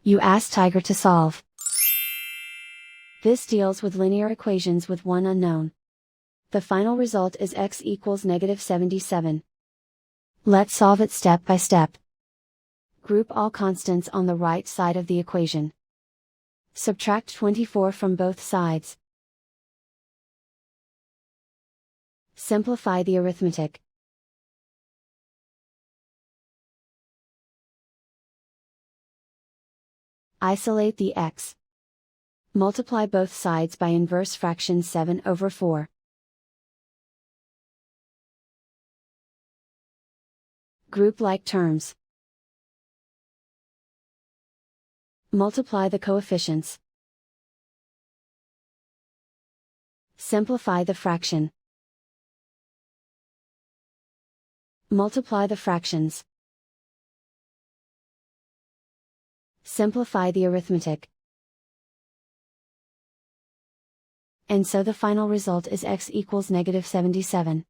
You ask Tiger to solve. This deals with linear equations with one unknown. The final result is x equals -77. Let's solve it step by step. Group all constants on the right side of the equation. Subtract 24 from both sides. Simplify the arithmetic. Isolate the x. Multiply both sides by inverse fraction 7/4. Group like terms. Multiply the coefficients. Simplify the fraction. Multiply the fractions. Simplify the arithmetic. And so the final result is x equals -77.